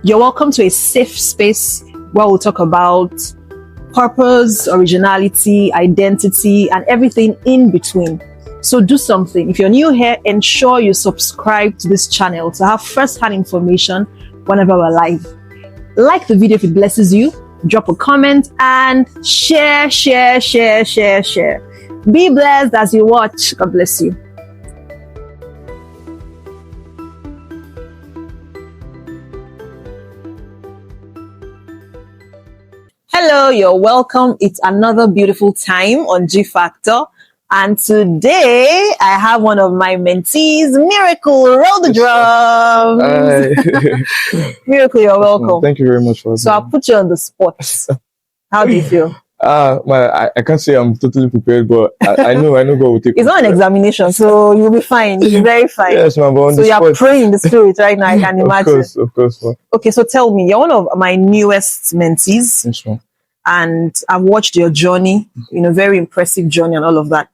You're welcome to a safe space where we'll talk about purpose, originality, identity, and everything in between. So do something. If you're new here, ensure you subscribe to this channel to have first-hand information whenever we're live. Like the video if it blesses you, drop a comment, and share. Be blessed as you watch. God bless you. Hello, you're welcome. It's another beautiful time on G Factor. And today I have one of my mentees, Miracle. Roll the drums. Miracle, you're welcome. Thank you very much for that. So I'll put you on the spot. How do you feel? I can't say I'm totally prepared, but I know God will take. It's not an examination, so you'll be fine. You'll be very fine. Yes, ma'am. So you're praying in the spirit right now, I can imagine. Of course, ma'am. Okay, so tell me, you're one of my newest mentees. Yes, ma'am. And I've watched your journey, very impressive journey and all of that.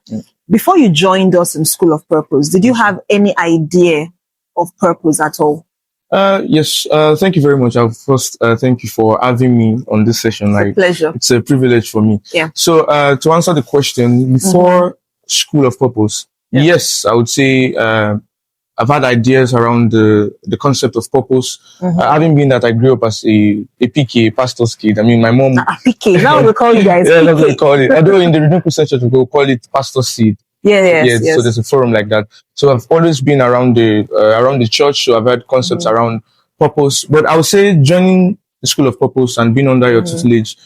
Before you joined us in School of Purpose, did you have any idea of purpose at all? Yes. Thank you very much. I'll first thank you for having me on this session. It's a pleasure. It's a privilege for me. Yeah. So to answer the question, before School of Purpose, yes, I would say I've had ideas around the concept of purpose. Having been that I grew up as a PK, pastor's kid. I mean, my mom... PK, now we call you guys Yeah, PK. that's what we call it. Although in the Redeemed Christian Church, we call it pastor's seed. Yes. So there's a forum like that. So I've always been around the church. So I've had concepts around purpose. But I would say joining the School of Purpose and being under your tutelage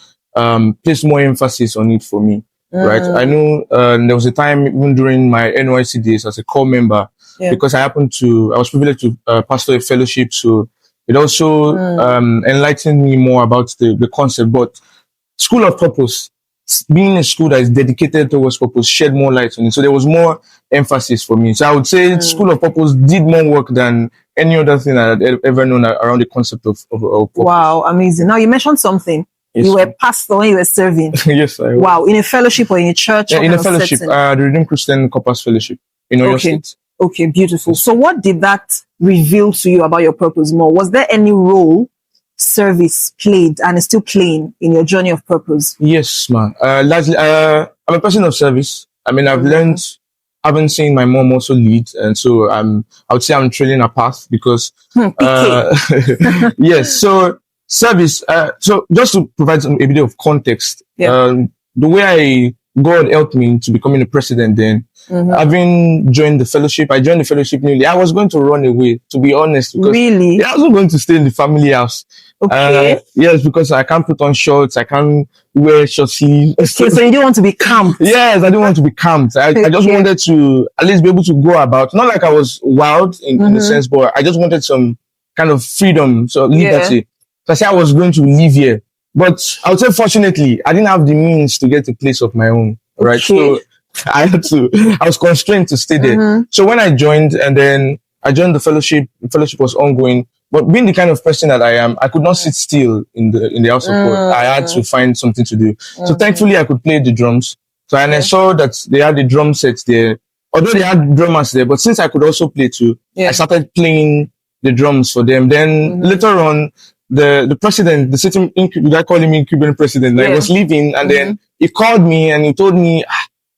placed more emphasis on it for me. Right? I know there was a time even during my NYC days as a core member, because I was privileged to pastor a fellowship. So it also enlightened me more about the concept. But School of Purpose, being a school that is dedicated towards purpose, shed more light on it. So there was more emphasis for me. So I would say School of Purpose did more work than any other thing I had ever known around the concept of purpose. Wow, amazing. Now you mentioned something. Yes, you were pastor when you were serving. Yes, I was. Wow, in a fellowship or in a church? Yeah, in a fellowship, the Redeemed Christian Corpus Fellowship in Oyo State. Okay, beautiful. So what did that reveal to you about your purpose more? Was there any role service played and is still playing in your journey of purpose? Yes, ma'am. Largely, I'm a person of service. I mean, I've learned, having seen my mom also lead, and so I would say I'm trailing a path because, yes. So service. So just to provide a bit of context, the way God helped me into becoming a president then. Having joined the fellowship, I joined the fellowship newly. I was going to run away, to be honest. Because really? I wasn't going to stay in the family house. Okay. Yes, because I can't put on shorts. I can't wear short sleeves. Okay, so you didn't want to be camped? Yes, I didn't want to be camped. I just wanted to at least be able to go about. Not like I was wild in the sense, but I just wanted some kind of freedom, so liberty. So I said I was going to live here. But I would say, fortunately, I didn't have the means to get a place of my own. Right. So I was constrained to stay there. So when I joined, and then I joined the fellowship was ongoing. But being the kind of person that I am, I could not sit still in the house of God. I had to find something to do. So thankfully I could play the drums. So and I saw that they had the drum sets there. Although they had drummers there, but since I could also play too, I started playing the drums for them. Then later on, the president, the sitting, did I call him Incuban president? I was leaving, and then he called me and he told me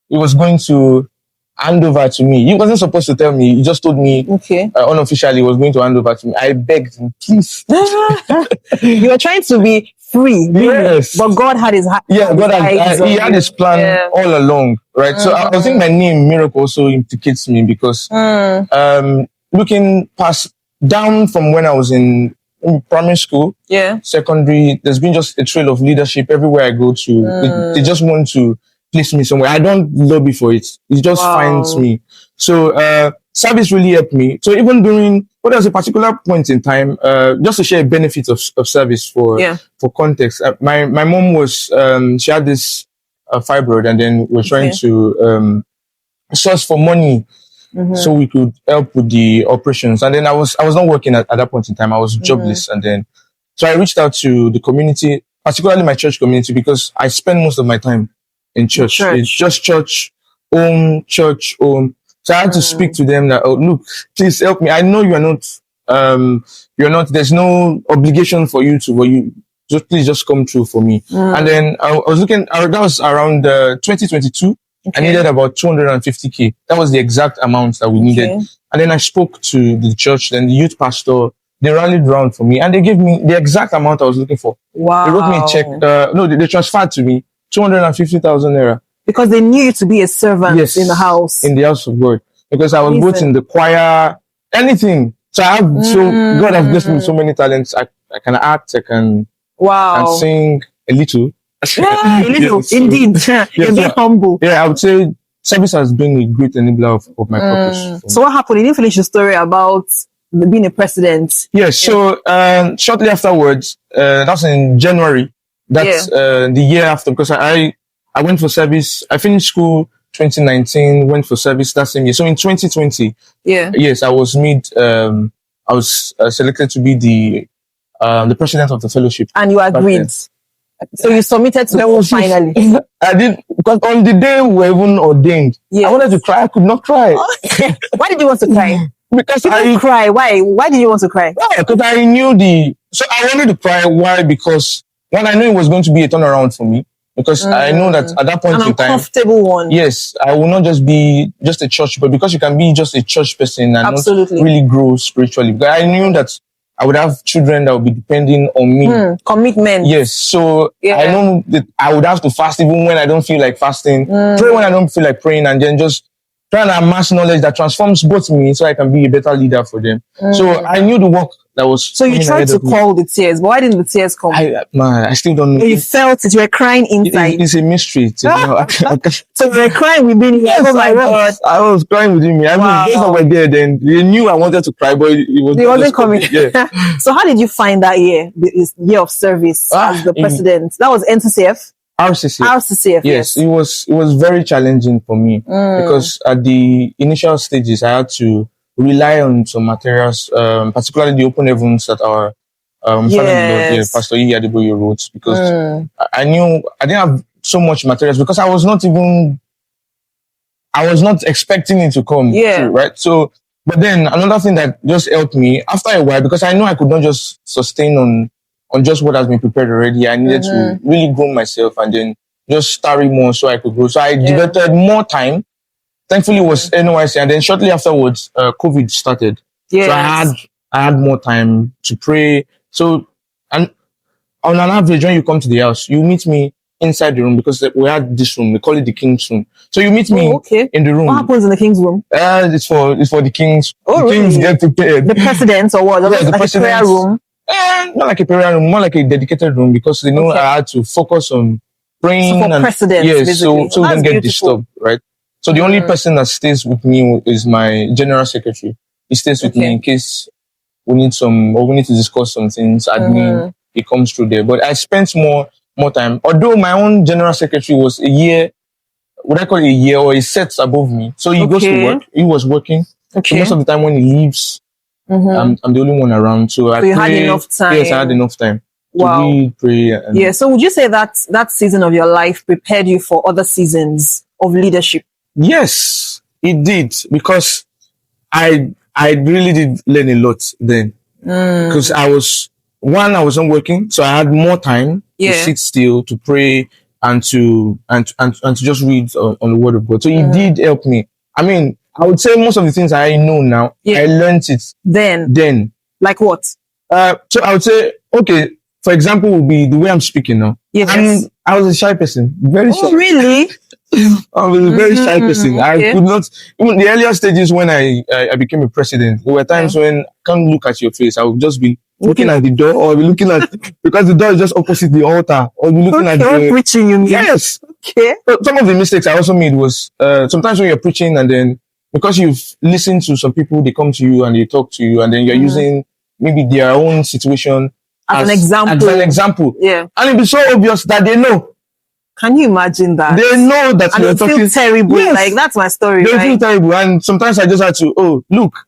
he was going to hand over to me. He wasn't supposed to tell me. He just told me unofficially he was going to hand over to me. I begged him, please. You were trying to be free. Yes. But God had his he had his plan all along, right? So I think my name, Miracle, also implicates me because looking down from when I was in primary school, secondary, there's been just a trail of leadership everywhere I go to. They just want to place me somewhere. I don't lobby for it. It just finds me. So service really helped me. So even during, there was a particular point in time, just to share benefits of service for context. My mom was, she had this fibroid, and then we were trying to source for money so we could help with the operations. And then I was not working at that point in time. I was jobless. And then, so I reached out to the community, particularly my church community, because I spend most of my time in church. It's just church, home. So I had to speak to them that, oh, look, please help me. I know you are not you're not, there's no obligation for you to, but you just, please just come through for me. And then I was looking, that was around 2022. I needed about 250K. That was the exact amount that we needed. And then I spoke to the church, then the youth pastor, they rallied around for me and they gave me the exact amount I was looking for. Wow. They wrote me a check. No, they transferred to me 250,000 naira. Because they knew you to be a servant in the house. In the house of God. Because I was both in the choir, anything. So I have, God has blessed me with so many talents. I can act, I can, sing a little. Yeah, a little, indeed. You're being humble. Yeah, I would say service has been a great enabler of my purpose. So what happened? You didn't finish the story about being a president. Yes. So shortly afterwards, that's in January. That's the year after, because I went for service. I finished school 2019, went for service that same year. So in 2020, yes, I was I was selected to be the president of the fellowship. And you agreed. So you submitted to finally. I did, because on the day we were even ordained, I wanted to cry. I could not cry. Why did you want to cry? Because you didn't cry. Why? Why did you want to cry? Because I knew so I wanted to cry. Why? Because one, I knew it was going to be a turnaround for me. Because I know that at that point in time, an uncomfortable one. Yes, I will not just be just a church, but because you can be just a church person and not really grow spiritually. But I knew that I would have children that would be depending on me. Commitment. Yes, so I know that I would have to fast even when I don't feel like fasting, pray when I don't feel like praying, and then just try and amass knowledge that transforms both me so I can be a better leader for them. So I knew the work that was. So you tried to call the tears, but why didn't the tears come? I still don't know. You felt it, you were crying inside. It's a mystery. So you were crying within you. Yes, oh my God. I was crying within me. I mean, those were there then. They knew I wanted to cry, but it wasn't coming. So how did you find that year, this year of service as the president? That was NCCF? RCCF, yes. It was very challenging for me because at the initial stages, I had to rely on some materials, particularly the open heavens that our father-in-law, Pastor Iyi Adeboye wrote, because I knew I didn't have so much materials because I was not expecting it to come through, right? So, but then another thing that just helped me after a while, because I know I could not just sustain on just what has been prepared already. I needed to really grow myself and then just study more so I could grow. So I devoted more time. Thankfully, it was NYC, and then shortly afterwards, COVID started. So I had more time to pray. So, and on an average, when you come to the house, you meet me inside the room because we had this room. We call it the king's room. So you meet me in the room. What happens in the king's room? It's for the kings. The kings get prepared. The presidents or what? The like a prayer room? Not like a prayer room, more like a dedicated room because they know I had to focus on praying. So for precedence, so we don't get disturbed, right? So the only person that stays with me is my general secretary. He stays with me in case we need to discuss some things, admin, he comes through there. But I spent more time. Although my own general secretary was a year, would I call it a year or a set above me? So he goes to work. He was working. So most of the time when he leaves, I'm the only one around. So you had enough time. Yes, I had enough time. To read, pray. So would you say that season of your life prepared you for other seasons of leadership? Yes, it did, because I really did learn a lot then. Because I wasn't working, so I had more time to sit still, to pray, and to just read on the Word of God. So it did help me. I mean, I would say most of the things I know now, I learned it then. Like what? So I would say, okay, for example, would be the way I'm speaking now. Yes. I was a shy person, very shy. Oh, really? I was a very shy person. I could not, even the earlier stages when I became a president, there were times when I can't look at your face. I would just be looking at the door, or be looking at, because the door is just opposite the altar, or be looking at the... preaching, you mean? Yes. Okay. But some of the mistakes I also made was, sometimes when you're preaching and then, because you've listened to some people, they come to you and they talk to you, and then you're using maybe their own situation as an example. Yeah. And it'd be so obvious that they know. Can you imagine that? They know that and you're talking. Feel terrible. Yes. Like, that's my story. They feel terrible. And sometimes I just had to, look,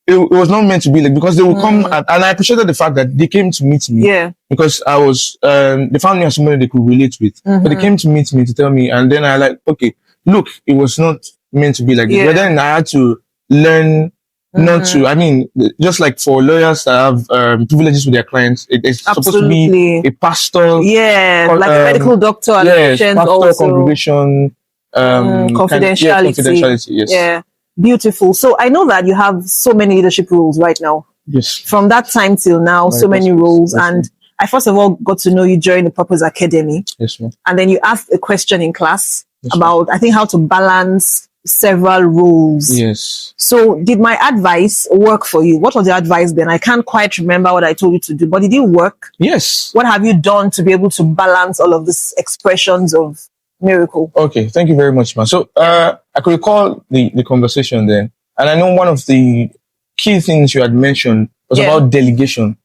it was not meant to be like, because they will come and I appreciated the fact that they came to meet me. Yeah. Because I was, they found me as somebody they could relate with. But they came to meet me to tell me, and then I like, okay, look, it was not meant to be like this. But then I had to learn not to, I mean, just like for lawyers that have privileges with their clients, it's supposed to be a pastor. Yeah, like a medical doctor and patient pastor, also. congregation, confidentiality. Yes. Yeah, beautiful. So I know that you have so many leadership roles right now. Yes. From that time till now, so many roles. And I first of all got to know you during the Purpose Academy. Yes, ma'am. And then you asked a question in class about, I think, how to balance several roles. Yes. So did my advice work for you? What was your advice then? I can't quite remember what I told you to do, but did it work? Yes. What have you done to be able to balance all of these expressions of miracle? Okay, thank you very much, man. So I could recall the conversation then, and I know one of the key things you had mentioned was about delegation.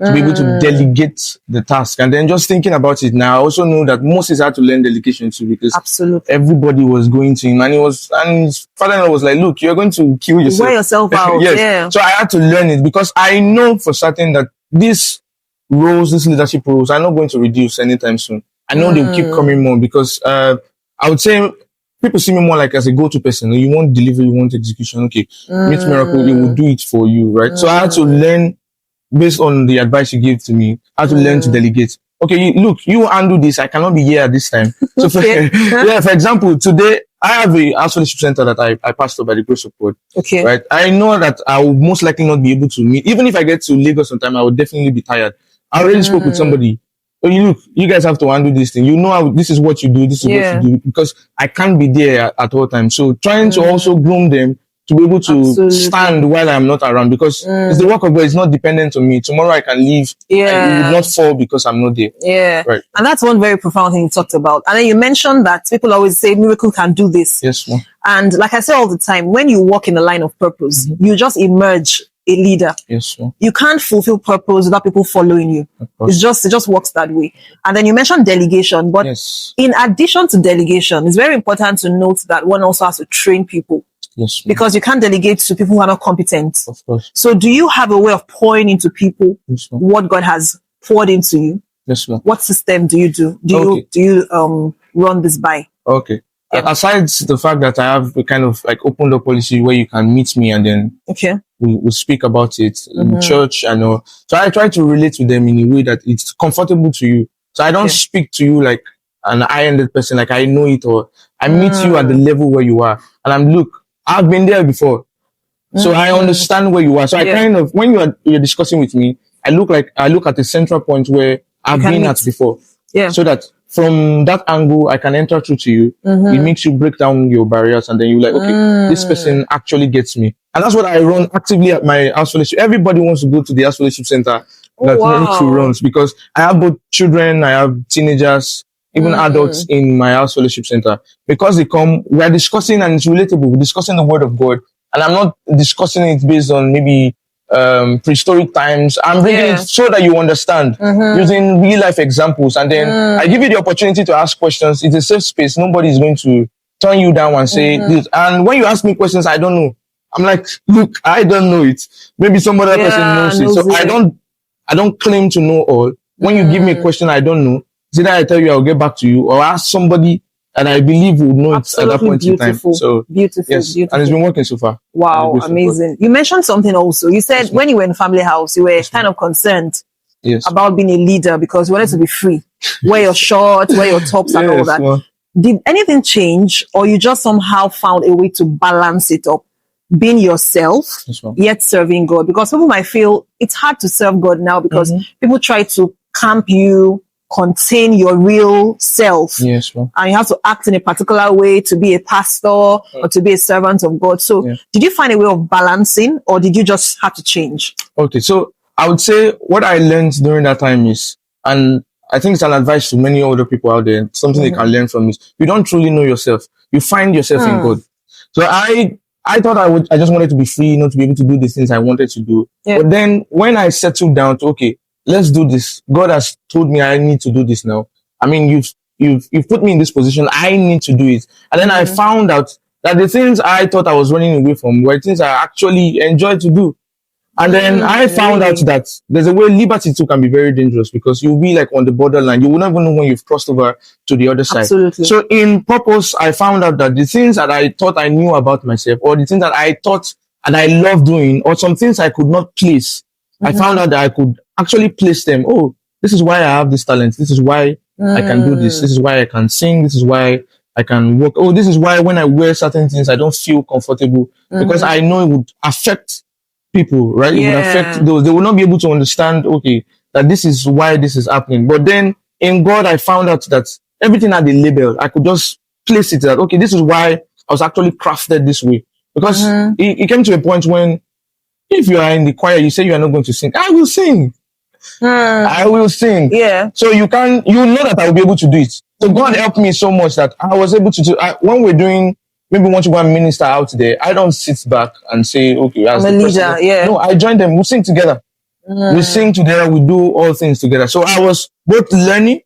To be able to delegate the task. And then just thinking about it now, I also know that Moses had to learn delegation too, because everybody was going to him, and his father-in-law was like, look, you're going to kill yourself. Wear yourself out. Yes. Yeah. So I had to learn it, because I know for certain that these leadership roles are not going to reduce anytime soon. I know they'll keep coming more, because I would say people see me more like as a go-to person. You want delivery, you want execution. Okay, Meet Miracle, it will do it for you, right? So I had to learn, based on the advice you gave to me, how to learn to delegate. Okay, you handle this. I cannot be here at this time. So for example, today I have a house fellowship center that I pastor by the grace of God. Okay. Right. I know that I will most likely not be able to meet. Even if I get to Lagos sometime, I will definitely be tired. I already spoke with somebody. Oh, you guys have to handle this thing. You know how this is what you do. This is what you do, because I can't be there at all times. So trying to also groom them to be able to stand while I'm not around, because it's the work of God. It's not dependent on me. Tomorrow I can leave. And it will not fall because I'm not there. Yeah. Right. And that's one very profound thing you talked about. And then you mentioned that people always say miracle can do this. Yes, ma'am. And like I say all the time, when you walk in the line of purpose, you just emerge a leader. Yes, ma'am. You can't fulfill purpose without people following you. It just works that way. And then you mentioned delegation, but in addition to delegation, it's very important to note that one also has to train people. Yes, because you can't delegate to people who are not competent. Of course. So do you have a way of pouring into people what God has poured into you? Yes, ma'am. What system do you do? Do you run this by? Okay. Aside the fact that I have a kind of like opened up policy where you can meet me and then we speak about it in church and all. So I try to relate to them in a way that it's comfortable to you. So I don't speak to you like an high-ended person, like I know it, or I meet you at the level where you are. And look, I've been there before. So I understand where you are. So I kind of, when you're discussing with me, I look at the central point where I've been at before. Yeah. So that from that angle, I can enter through to you. It makes you break down your barriers, and then you're like, okay, this person actually gets me. And that's what I run actively at my house fellowship. Everybody wants to go to the house fellowship center that Miracle runs, because I have both children, I have teenagers, even adults in my house fellowship center. Because they come, we're discussing, and it's relatable. We're discussing the word of God. And I'm not discussing it based on maybe prehistoric times. I'm bringing it so that you understand, using real life examples. And then I give you the opportunity to ask questions. It's a safe space. Nobody is going to turn you down and say this. And when you ask me questions, I don't know. I'm like, look, I don't know it. Maybe some other person knows it. So I don't claim to know all. When you give me a question I don't know, it's either I tell you I'll get back to you, or ask somebody and I believe would know it at that point in time. So beautiful. And it's been working so far. Wow, amazing. You mentioned something also. You said when you were in family house, you were kind of concerned about being a leader because you wanted to be free. Wear your shorts, wear your tops and all that. Did anything change, or you just somehow found a way to balance it up? Being yourself, yet serving God? Because people might feel it's hard to serve God now because people try to camp you, contain your real self. Yes, ma'am. And you have to act in a particular way to be a pastor or to be a servant of God. So did you find a way of balancing, or did you just have to change? Okay, so I would say what I learned during that time is, and I think it's an advice to many other people out there, something they can learn from, is you don't truly know yourself. You find yourself in God. So I thought I just wanted to be free, to be able to do the things I wanted to do. But then when I settled down to, okay, let's do this. God has told me I need to do this now. I mean, you've put me in this position. I need to do it. And then I found out that the things I thought I was running away from were things I actually enjoyed to do. And then I found out that there's a way liberty too can be very dangerous, because you'll be like on the borderline. You will not even know when you've crossed over to the other side. Absolutely. So in purpose, I found out that the things that I thought I knew about myself, or the things that I thought and I love doing, or some things I could not place. I found out that I could actually place them. Oh, this is why I have this talent. This is why I can do this. This is why I can sing. This is why I can work. Oh, this is why when I wear certain things, I don't feel comfortable because I know it would affect people, right? It would affect those. They will not be able to understand, okay, that this is why this is happening. But then in God, I found out that everything had a label. I could just place it that, okay, this is why I was actually crafted this way. Because it came to a point when if you are in the choir, you say you are not going to sing. I will sing. I will sing. Yeah. So you know that I will be able to do it. So God helped me so much that I was able to do, when we're doing, maybe want to go and minister out there, I don't sit back and say, okay, as I'm a the leader. person. Yeah. No, I join them. We sing together. We sing together. We do all things together. So I was both learning,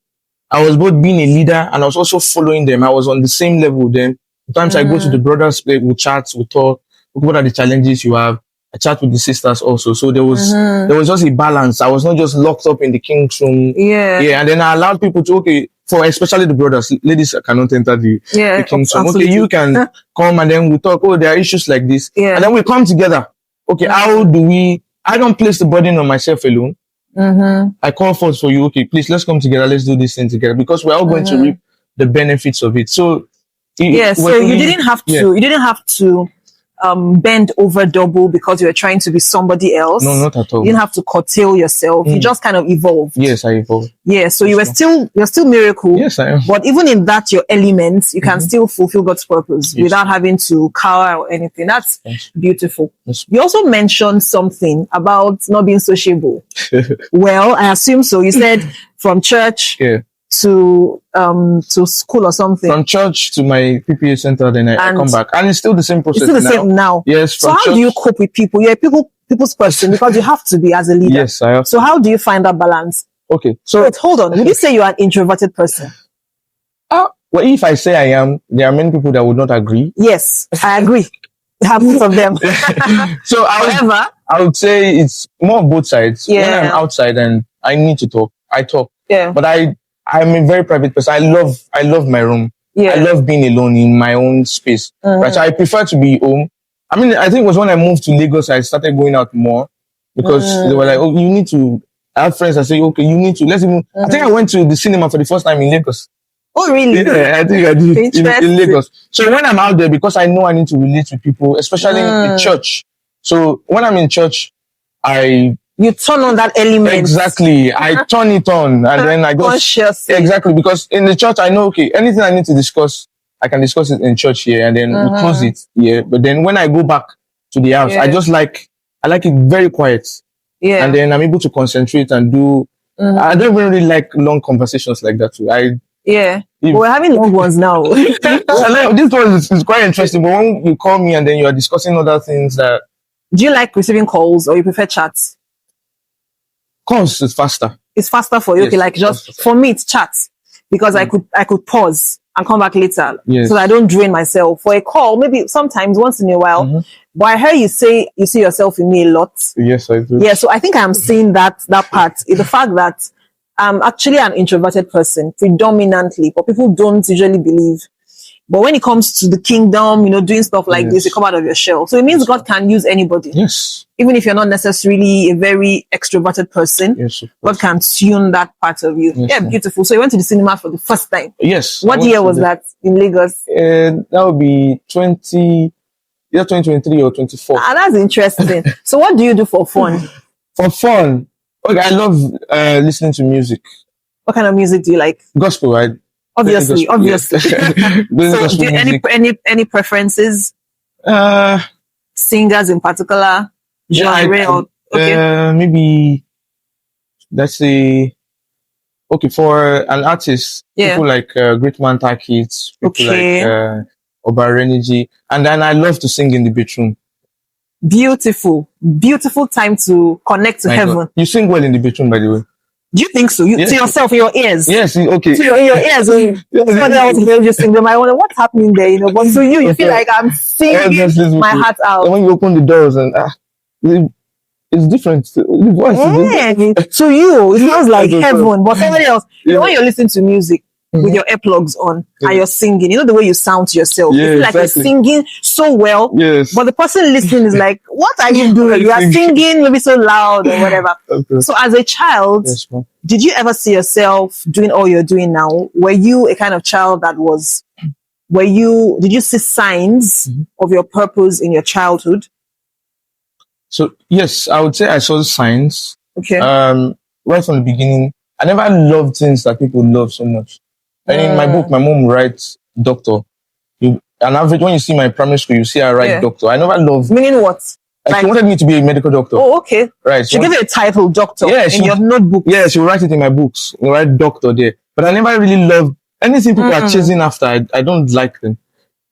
I was both being a leader, and I was also following them. I was on the same level with them. Sometimes I go to the brothers, we chat, we talk, what are the challenges you have. I chat with the sisters also. So there was just a balance. I was not just locked up in the king's room. Yeah. Yeah. And then I allowed people to, okay, for especially the brothers, ladies cannot enter the king's room. Okay, you can come and then we talk. Oh, there are issues like this. Yeah. And then we come together. Okay, how do we, I don't place the burden on myself alone. I call forth for you. Okay, please, let's come together. Let's do this thing together because we're all going to reap the benefits of it. So, so you didn't have to, bend over double because you were trying to be somebody else. No, not at all. You didn't have to curtail yourself. You just kind of evolved. Yes, I evolved. Yeah, so you're still miracle. Yes, I am. But even in that, your elements, you can still fulfill God's purpose without having to cower or anything. That's beautiful. Yes. You also mentioned something about not being sociable. Well, I assume so. You said from church to school or something. From church to my PPA center, then I come back. And it's still the same process. It's still the same now. Yes. So how do you cope with people? You're a people's person because you have to be as a leader. Yes, I have. So how do you find that balance? Okay. So wait, hold on. Would you say you're an introverted person? Well, if I say I am, there are many people that would not agree. Yes, I agree. I have both of them. So I would say it's more of both sides. Yeah. When I'm outside and I need to talk, I talk. Yeah. But I'm a very private person. I love my room. Yeah. I love being alone in my own space. Right? So I prefer to be home. I mean, I think it was when I moved to Lagos, I started going out more because they were like, oh, you need to. I have friends that say, okay, you need to. Let's even. I think I went to the cinema for the first time in Lagos. Oh, really? Yeah, I think I did in Lagos. So when I'm out there, because I know I need to relate with people, especially in church. So when I'm in church, you turn on that element. Exactly. I turn it on and then I go. Consciously. Exactly. Because in the church, I know, okay, anything I need to discuss, I can discuss it in church here and then we close it here. But then when I go back to the house, I like it very quiet. Yeah. And then I'm able to concentrate and do, I don't even really like long conversations like that too. We're having long ones now. This one is quite interesting, but when you call me and then you are discussing other things that. Do you like receiving calls or you prefer chats? Calls is faster. It's faster for you. Yes, okay, like just for me, it's chats because I could pause and come back later, yes, so that I don't drain myself. For a call, maybe sometimes once in a while. But I heard you say you see yourself in me a lot. Yes, I do. Yeah, so I think I'm seeing that part. The fact that I'm actually an introverted person predominantly, but people don't usually believe. But when it comes to the kingdom, doing stuff like this, you come out of your shell. So it means God can use anybody. Yes. Even if you're not necessarily a very extroverted person, God can tune that part of you. Yes, beautiful. So you went to the cinema for the first time. Yes. What year was that in Lagos? That would be 2023 or 24. That's interesting. So what do you do for fun? For fun? Okay, I love listening to music. What kind of music do you like? Gospel, right? Obviously. Yes. So do you any preferences? Singers in particular? Genre? Maybe let's say, okay, for an artist, people like Great Man Kids, people like Obar Energy, and then I love to sing in the bedroom. Beautiful time to connect to heaven. God. You sing well in the bedroom, by the way. Do you think so? To yourself, in your ears? Yes, okay. In your ears. Somebody else hears you sing them. I wonder what's happening there, But to you feel like I'm singing my heart out. And when you open the doors and it's different. The voice is different. To you, it sounds like heaven. But somebody else, when you're listening to music, with your earplugs on and you're singing. You know the way you sound to yourself. Yeah, you feel like you're singing so well. Yes. But the person listening is like, what are you doing? You are singing maybe so loud or whatever. Okay. So as a child, Yes, ma'am. did you ever see yourself doing all you're doing now? Were you a kind of child that was, did you see signs of your purpose in your childhood? So yes, I would say I saw signs. Okay. Right from the beginning, I never loved things that people love so much. And in my book, my mom writes doctor. On average, when you see my primary school, you see her write doctor. I never loved. Meaning what? Like, she wanted me to be a medical doctor. Oh, okay. Right. She gave you a title, doctor, yeah, in your notebook. Yeah, she will write it in my books. She'll write doctor there. But I never really loved anything people are chasing after. I don't like them.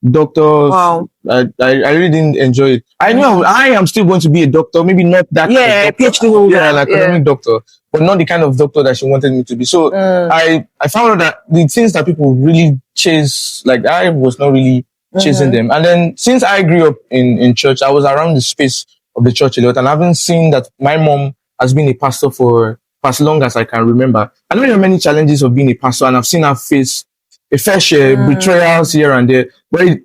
Doctors. Wow. I really didn't enjoy it. I knew I am still going to be a doctor, maybe not that kind of doctor. PhD holder. Yeah, like academic doctor, but not the kind of doctor that she wanted me to be. So I found out that the things that people really chase, like I was not really chasing them. And then since I grew up in church, I was around the space of the church a lot, and I haven't seen that my mom has been a pastor for as long as I can remember. I know there are many challenges of being a pastor, and I've seen her face a fair share betrayals here and there, but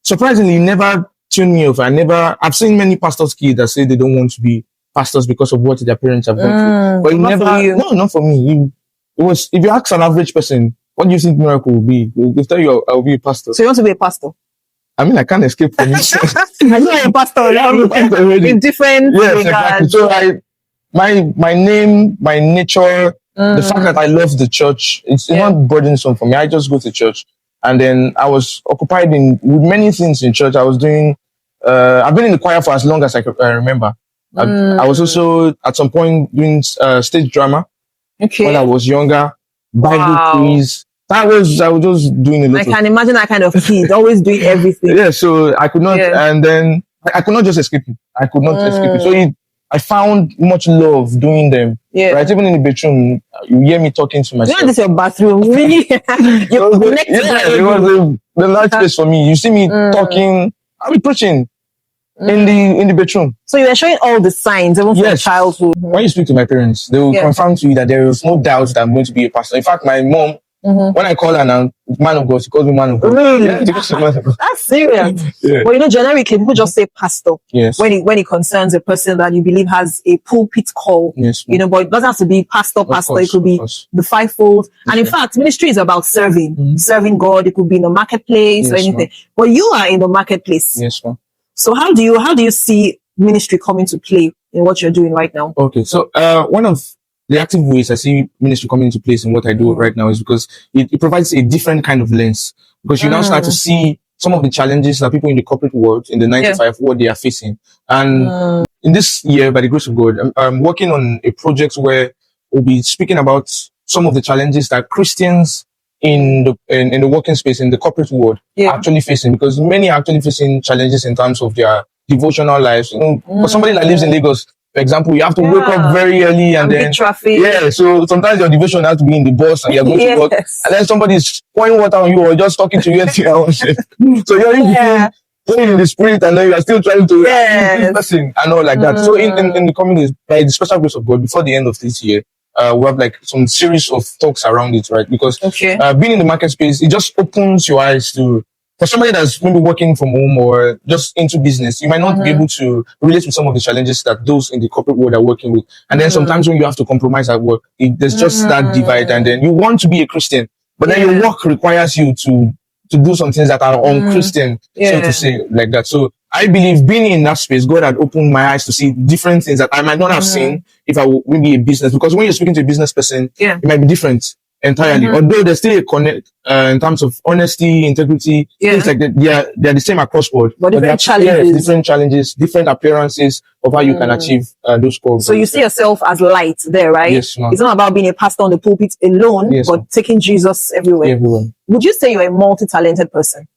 surprisingly, never tuned me off. I've seen many pastors' kids that say they don't want to be pastors because of what their parents have gone through. But not for me. It was, if you ask an average person, what do you think miracle will be? They'll tell you, I'll be a pastor. So you want to be a pastor? I mean, I can't escape from it. I know you're a pastor already. In different regards. Exactly. So my name, my nature, the fact that I love the church, it's not burdensome for me. I just go to church. And then I was occupied with many things in church. I was doing, I've been in the choir for as long as I can remember. I was also at some point doing stage drama when I was younger, Bible quiz. I was just doing a lot. I can imagine that kind of kid, always doing everything. Yeah, so I could not, and then I could not just escape it. I could not escape it. So I found much love doing them. Yeah. Right, even in the bedroom, you hear me talking to myself. You know, this is your bathroom. It was the large space for me. You see me talking, I'll be preaching in the bedroom. So you were showing all the signs, even from childhood. When you speak to my parents, they will confirm to you that there is no doubt that I'm going to be a pastor. In fact, my mom, when I call her now, man of God, she calls me man of God. Really? Yeah, that's serious. Well, you know, generally people just say pastor when it concerns a person that you believe has a pulpit call. Yes, you know, but it doesn't have to be pastor. It could be the fivefold. And in fact, ministry is about serving God. It could be in the marketplace or anything. But you are in the marketplace. Yes, ma'am. So how do you see ministry coming to play in what you're doing right now? Okay, so one of the active ways I see ministry coming into place in what I do right now is because it provides a different kind of lens. Because you now start to see some of the challenges that people in the corporate world, in the 9-to-5, what they are facing. And in this year, by the grace of God, I'm working on a project where we'll be speaking about some of the challenges that Christians in the working space, in the corporate world, are actually facing. Because many are actually facing challenges in terms of their devotional lives. You know, for somebody that lives in Lagos, for example, you have to wake up very early and then traffic. Yeah, so sometimes your devotion has to be in the bus and you're going to work, and then somebody's pouring water on you or just talking to you at your own shift. So you're in the spirit and then you are still trying to be person and all like that. So in the coming days, by the special grace of God, before the end of this year, we have like some series of talks around it, right? Because being in the market space, it just opens your eyes to. For somebody that's maybe working from home or just into business, you might not be able to relate with some of the challenges that those in the corporate world are working with. And then sometimes when you have to compromise at work, there's just that divide. And then you want to be a Christian, but then your work requires you to do some things that are un-Christian, so to say, like that. So I believe being in that space, God had opened my eyes to see different things that I might not have seen if I would be a business. Because when you're speaking to a business person, it might be different entirely. Although there's still a connect in terms of honesty, integrity, things like that. They're the same across board. But different challenges. Different challenges, different appearances of how you can achieve those goals. So you see yourself as light there, right? Yes, ma'am. It's not about being a pastor on the pulpit alone, but taking Jesus everywhere. Would you say you're a multi-talented person?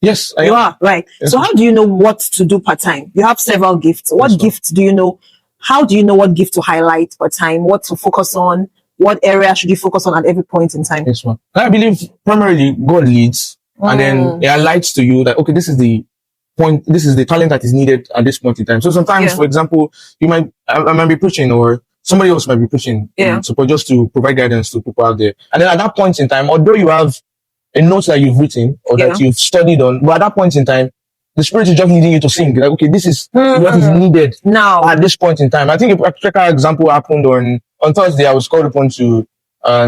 Yes, you are, right? Yes, so how do you know what to do part-time? You have several gifts. What gifts do you know? How do you know what gift to highlight part-time? What to focus on? What area should you focus on at every point in time? Yes, ma'am. I believe primarily God leads, and then it highlights to you that, okay, this is the point, this is the talent that is needed at this point in time. So sometimes, for example, I might be preaching, or somebody else might be preaching in support, just to provide guidance to people out there. And then at that point in time, although you have a note that you've written or that you've studied on, but at that point in time, the Spirit is just needing you to sing. Like, okay, this is what is needed now at this point in time. I think a practical example happened on Thursday. I was called upon to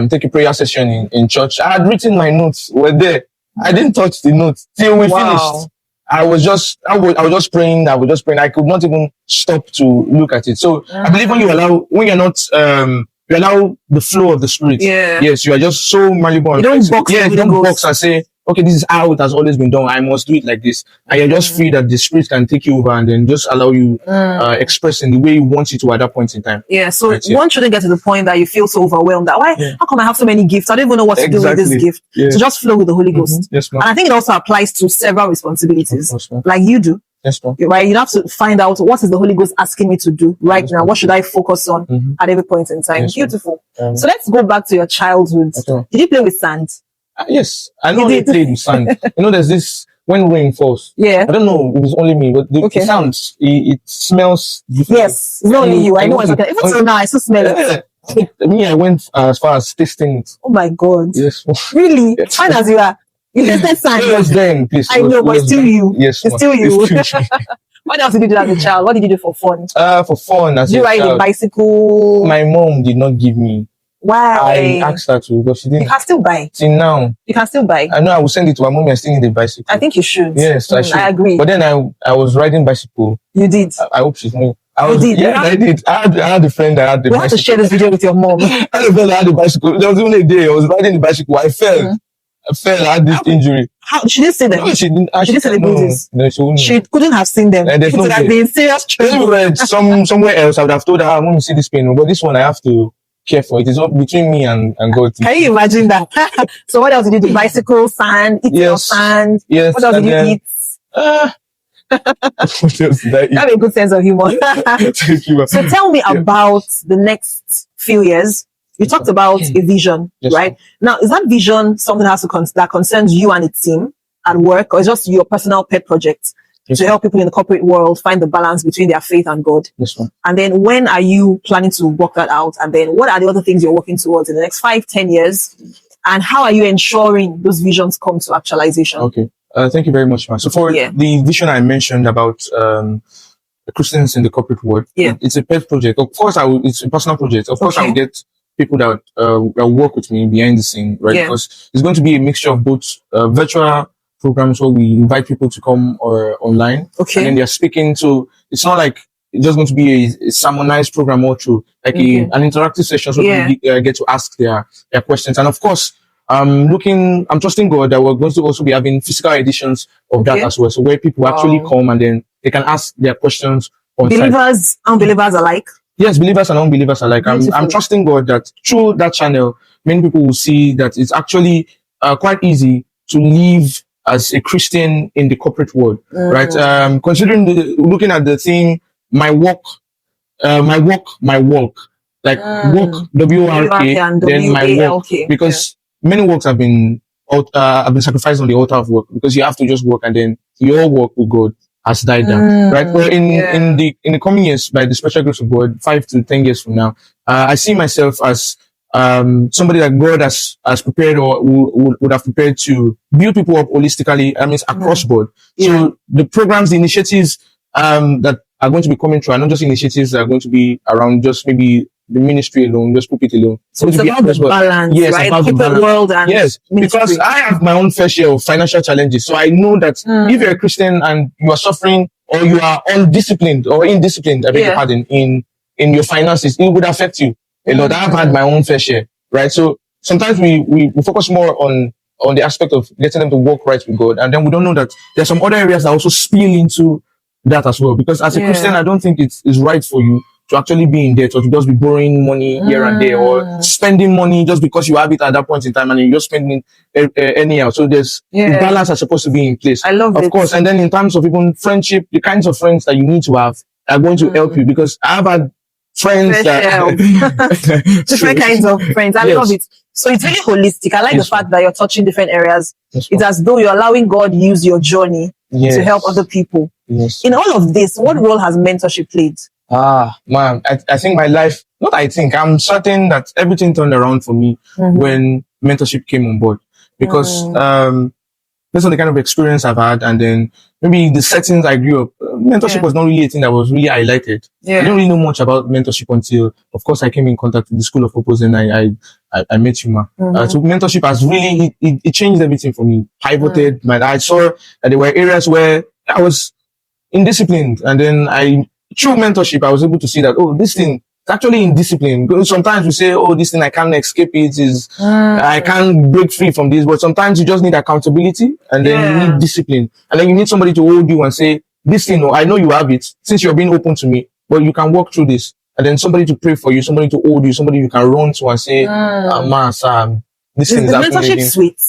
take a prayer session in church. I had written my notes, were there. I didn't touch the notes till we finished. I was just praying. I could not even stop to look at it. So I believe when you're not, you allow the flow of the Spirit. Yes, you are just so malleable. You don't box. You don't box and say, okay, this is how it has always been done. I must do it like this. And you're just free that the Spirit can take you over and then just allow you express in the way you want you to at that point in time. Yeah. So one shouldn't get to the point that you feel so overwhelmed that how come I have so many gifts? I don't even know what to do with this gift. So just flow with the Holy Ghost. Yes, ma'am. And I think it also applies to several responsibilities, like you do. Yes, ma'am. Right? You have to find out what is the Holy Ghost asking me to do right now. What should I focus on at every point in time? Beautiful. So let's go back to your childhood. Did you play with sand? Yes, I know they played with sand. There's this when rain falls. I don't know if it's only me, but the sounds, it smells different. Yes, it's not only you. I know what's happening. Even so now, I still smell it. Me, I went as far as tasting it. Oh my God. Yes. Really? Fine as you are. You tasted sand. Yes, then, please. I know, but still you. Yes, it's still you. What else did you do as a child? What did you do for fun? For fun, as did you ride a bicycle? My mom did not give me. Why? I asked her to, but she didn't. You can still buy. Till now. You can still buy. I know I will send it to my mom and still need a bicycle. I think you should. Yes, I should. I agree. But then I was riding bicycle. You did? I hope she's not. You did? Yeah, I did. I had a friend that had the bicycle. You have to share this video with your mom. I had a friend that had the bicycle. There was even a day I was riding the bicycle. I fell. I had this injury. How? She didn't see them. No, she didn't. She didn't see the bruises. No, she wouldn't. She couldn't have seen them. There's no have been serious trouble. Somewhere else, I would have told her, I want to see this pain. But this one, I have to care for. It is all between me and God. Can you imagine that? So what else did you do? Bicycle, sand, eat your sand. Yes. What else did you eat? What else did I eat? You have a good sense of humor. Thank you. So tell me about the next few years. You talked about a vision, right? Now, is that vision something that concerns you and the team at work, or is just your personal pet project to help people in the corporate world find the balance between their faith and God? Yes, ma'am. And then when are you planning to work that out? And then what are the other things you're working towards in the next 5-10 years? And how are you ensuring those visions come to actualization? Okay. Thank you very much, ma'am. So for the vision I mentioned about Christians in the corporate world, it's a pet project. Of course, it's a personal project. Of course, I will get people that work with me behind the scene, right? Because it's going to be a mixture of both virtual programs where we invite people to come or online, and then they're speaking. So it's not like it's just going to be a sermonized program all through, like an interactive session, so people get to ask their questions. And of course, I'm trusting God that we're going to also be having physical editions of that as well, so where people actually come and then they can ask their questions on believers, site. Unbelievers alike. Yes, believers and unbelievers alike. I'm trusting God that through that channel, many people will see that it's actually quite easy to live as a Christian in the corporate world, right? Considering looking at the theme, my work, like work, W-O-R-K, then my work, because many works have been sacrificed on the altar of work, because you have to just work and then your work with God has died down, right? Well, in the coming years, by the special grace of God, 5 to 10 years from now, I see myself as somebody that God has prepared or would have prepared to build people up holistically. I mean, across board. So the programs, the initiatives that are going to be coming through are not just initiatives that are going to be around just maybe the ministry alone, just pulpit alone. So it's about the balance, right? About the balance. World and ministry. Because I have my own fair share of financial challenges. So I know that if you're a Christian and you are suffering or you are undisciplined or indisciplined, I beg your pardon, in your finances, it would affect you a lot. I've had my own fair share, right? So sometimes we focus more on the aspect of getting them to walk right with God. And then we don't know that there's some other areas that also spill into that as well. Because as a Christian, I don't think it's right for you to actually be in debt or to just be borrowing money here and there or spending money just because you have it at that point in time and you're just spending anyhow. So there's the balance that's supposed to be in place. I love it. Of course. And then in terms of even friendship, the kinds of friends that you need to have are going to help you, because I've had friends different kinds of friends. I love it. So it's really holistic. I like the fact that you're touching different areas. It's as though you're allowing God use your journey to help other people. In all of this, what role has mentorship played? Man, I think my life not I think, I'm certain that everything turned around for me when mentorship came on board. Because, based on the kind of experience I've had, and then maybe the settings I grew up, mentorship was not really a thing that was really highlighted. I didn't really know much about mentorship until, of course, I came in contact with the School of Purpose, and I met you, ma. So mentorship has really, it changed everything for me. Pivoted, I saw that there were areas where I was indisciplined, and then through mentorship, I was able to see that, oh, this thing, actually in discipline. Because sometimes we say, oh, this thing, I can't escape it, I can't break free from this. But sometimes you just need accountability, and then you need discipline. And then you need somebody to hold you and say, this thing, oh, I know you have it, since you're being open to me, but you can walk through this. And then somebody to pray for you, somebody to hold you, somebody you can run to and say, man, Sam, this thing is happening. Mentorship sweet?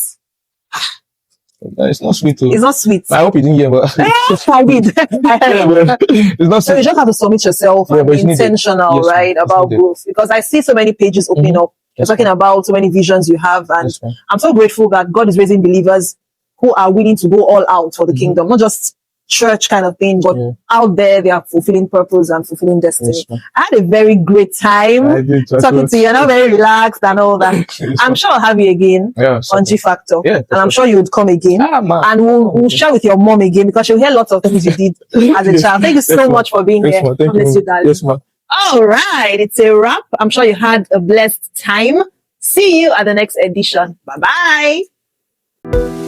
It's not sweet too. It's not sweet. I hope you didn't hear, but I did. It's not sweet. So you just have to submit yourself and be intentional, right, about growth. Because I see so many pages opening up. You're talking about so many visions you have, and I'm so grateful that God is raising believers who are willing to go all out for the kingdom, not just church kind of thing, but out there they are fulfilling purpose and fulfilling destiny. I had a very great time talking to you. You're not very relaxed and all that. I'm sure I'll have you again on G Factor, and I'm sure you would come again, and we'll share with your mom again, because she'll hear lots of things you did as a child. Thank you so much for being here. God bless you, darling. All right, it's a wrap. I'm sure you had a blessed time. See you at the next edition. Bye bye.